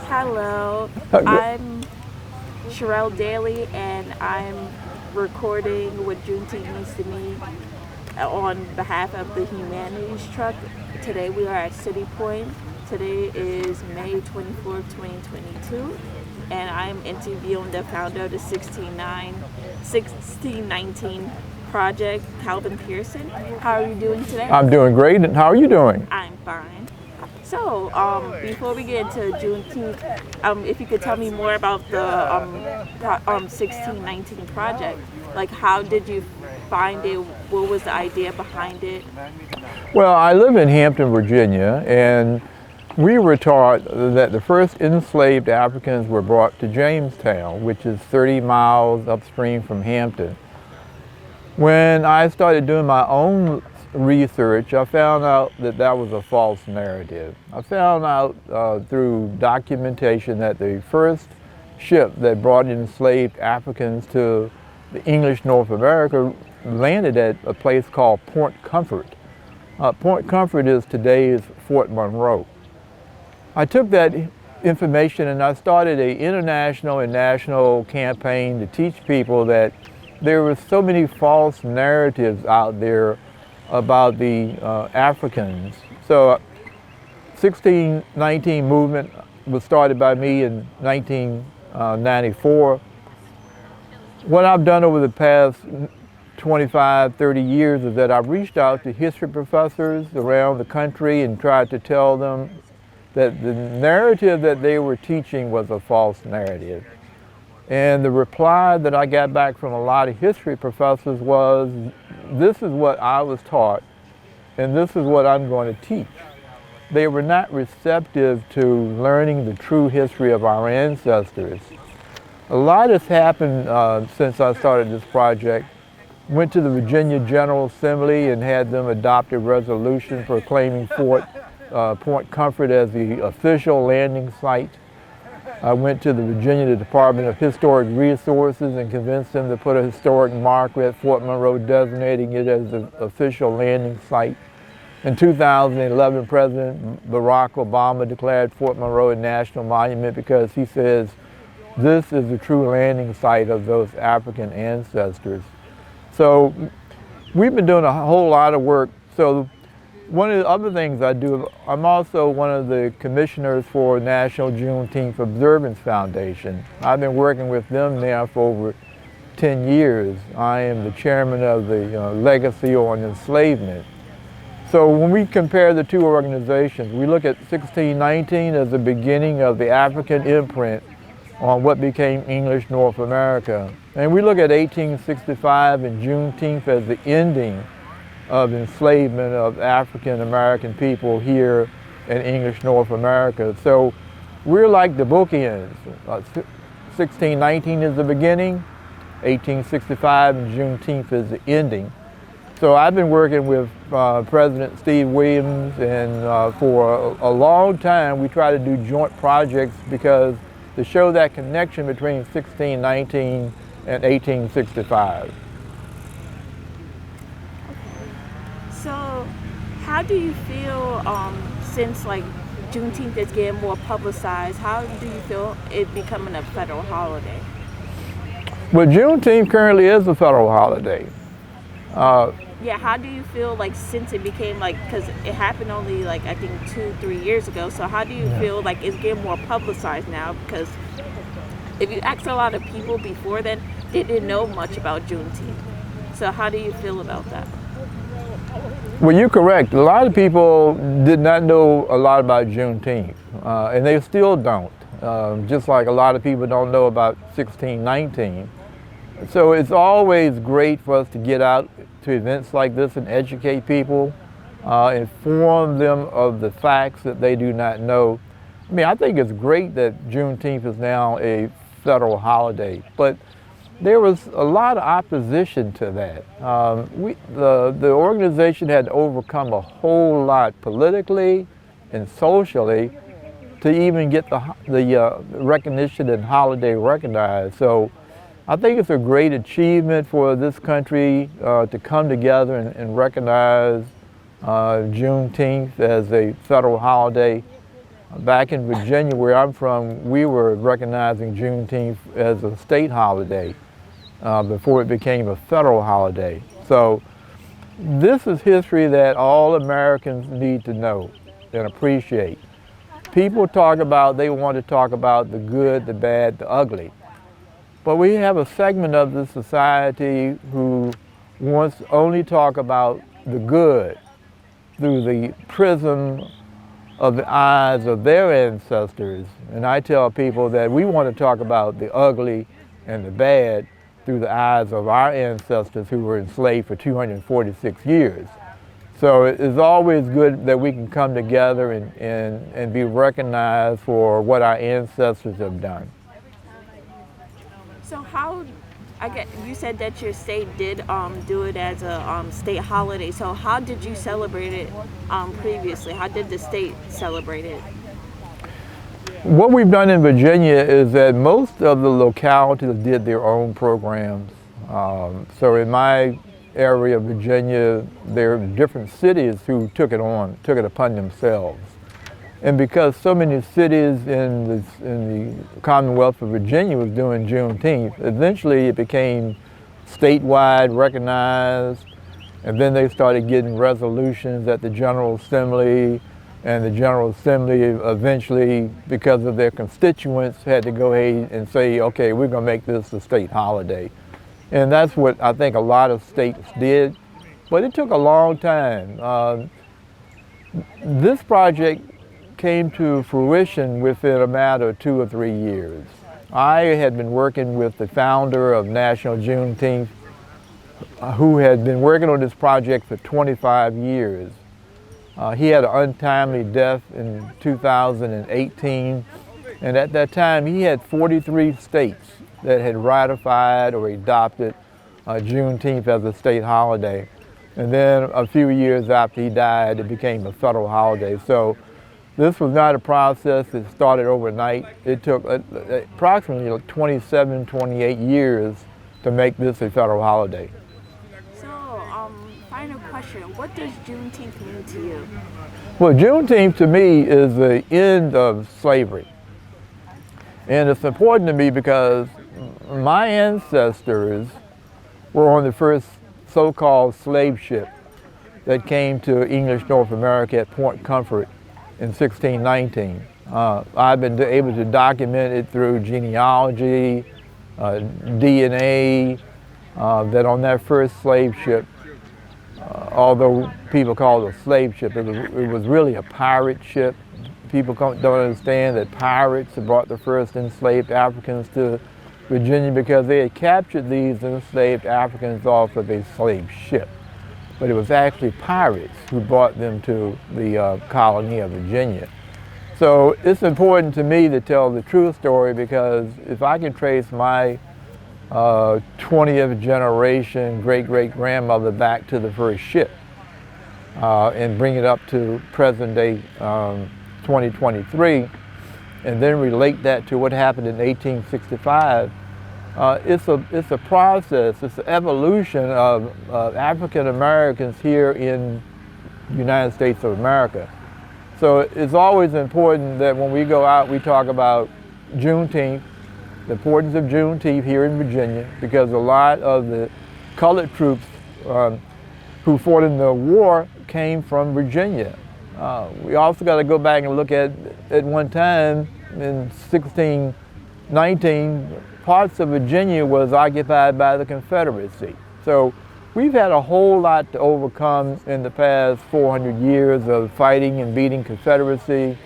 Hello, I'm Sherelle Daly, and I'm recording what Juneteenth means to me on behalf of the Humanities Truck. Today we are at City Point. Today is May 24th, 2022, and I'm interviewing the founder of the 1619 project, Calvin Pearson. How are you doing today? I'm doing great, and how are you doing? I'm fine. So, before we get into Juneteenth, if you could tell me more about the 1619 project, like how did you find it? What was the idea behind it? Well, I live in Hampton, Virginia, and we were taught that the first enslaved Africans were brought to Jamestown, which is 30 miles upstream from Hampton. When I started doing my own research, I found out that that was a false narrative. I found out through documentation that the first ship that brought enslaved Africans to the English North America landed at a place called Point Comfort. Point Comfort is today's Fort Monroe. I took that information and I started an international and national campaign to teach people that there were so many false narratives out there about the Africans. So 1619 movement was started by me in 1994. What I've done over the past 25, 30 years is that I've reached out to history professors around the country and tried to tell them that the narrative that they were teaching was a false narrative. And the reply that I got back from a lot of history professors was, this is what I was taught, and this is what I'm going to teach. They were not receptive to learning the true history of our ancestors. A lot has happened since I started this project. Went to the Virginia General Assembly and had them adopt a resolution proclaiming Point Comfort as the official landing site. I went to the Virginia Department of Historic Resources and convinced them to put a historic marker at Fort Monroe designating it as the official landing site. In 2011, President Barack Obama declared Fort Monroe a national monument because he says this is the true landing site of those African ancestors. So we've been doing a whole lot of work. So one of the other things I do, I'm also one of the commissioners for National Juneteenth Observance Foundation. I've been working with them now for over 10 years. I am the chairman of the Legacy on Enslavement. So when we compare the two organizations, we look at 1619 as the beginning of the African imprint on what became English North America. And we look at 1865 and Juneteenth as the ending of enslavement of African American people here in English North America. So we're like the bookends. 1619 is the beginning, 1865 and Juneteenth is the ending. So I've been working with President Steve Williams, and for a long time we try to do joint projects because to show that connection between 1619 and 1865. So, how do you feel since like Juneteenth is getting more publicized? How do you feel it becoming a federal holiday? Well, Juneteenth currently is a federal holiday. Yeah, how do you feel like since it became like, because it happened only like I think 2-3 years ago, so how do you feel like it's getting more publicized now? Because if you ask a lot of people before then, they didn't know much about Juneteenth. So how do you feel about that? Well, you're correct. A lot of people did not know a lot about Juneteenth, and they still don't. Just like a lot of people don't know about 1619. So it's always great for us to get out to events like this and educate people, inform them of the facts that they do not know. I mean, I think it's great that Juneteenth is now a federal holiday, but there was a lot of opposition to that. The organization had to overcome a whole lot politically and socially to even get the recognition and holiday recognized. So I think it's a great achievement for this country to come together and recognize Juneteenth as a federal holiday. Back in Virginia, where I'm from, we were recognizing Juneteenth as a state holiday before it became a federal holiday. So this is history that all Americans need to know and appreciate. People talk about, they want to talk about the good, the bad, the ugly. But we have a segment of the society who wants to only talk about the good through the prism of the eyes of their ancestors. And I tell people that we want to talk about the ugly and the bad through the eyes of our ancestors who were enslaved for 246 years. So it's always good that we can come together and be recognized for what our ancestors have done. So how, I get, you said that your state did do it as a state holiday. So how did you celebrate it previously? How did the state celebrate it? What we've done in Virginia is that most of the localities did their own programs. So in my area of Virginia, there are different cities who took it upon themselves. And because so many cities in the Commonwealth of Virginia was doing Juneteenth, eventually it became statewide recognized, and then they started getting resolutions at the General Assembly, and the General Assembly eventually, because of their constituents, had to go ahead and say, okay, we're going to make this a state holiday. And that's what I think a lot of states did, but it took a long time. This project came to fruition within a matter of 2 or 3 years. I had been working with the founder of National Juneteenth, who had been working on this project for 25 years. He had an untimely death in 2018, and at that time he had 43 states that had ratified or adopted Juneteenth as a state holiday. And then a few years after he died, it became a federal holiday. So this was not a process that started overnight. It took approximately 27, 28 years to make this a federal holiday. So, final question, what does Juneteenth mean to you? Well, Juneteenth to me is the end of slavery. And it's important to me because my ancestors were on the first so-called slave ship that came to English North America at Point Comfort in 1619. I've been able to document it through genealogy, DNA, that on that first slave ship, although people call it a slave ship, it was really a pirate ship. People don't understand that pirates brought the first enslaved Africans to Virginia because they had captured these enslaved Africans off of a slave ship. But it was actually pirates who brought them to the colony of Virginia. So it's important to me to tell the true story because if I can trace my 20th generation great-great-grandmother back to the first ship and bring it up to present day 2023, and then relate that to what happened in 1865, it's a process, it's an evolution of African Americans here in the United States of America. So it's always important that when we go out, we talk about Juneteenth, the importance of Juneteenth here in Virginia, because a lot of the colored troops who fought in the war came from Virginia. We also got to go back and look at one time in 1619, parts of Virginia was occupied by the Confederacy. So we've had a whole lot to overcome in the past 400 years of fighting and beating Confederacy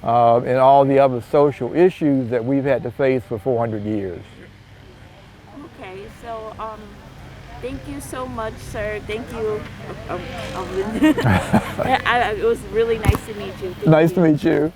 and all the other social issues that we've had to face for 400 years. Okay, so thank you so much, sir. Thank you. It was really nice to meet you. Nice to meet you.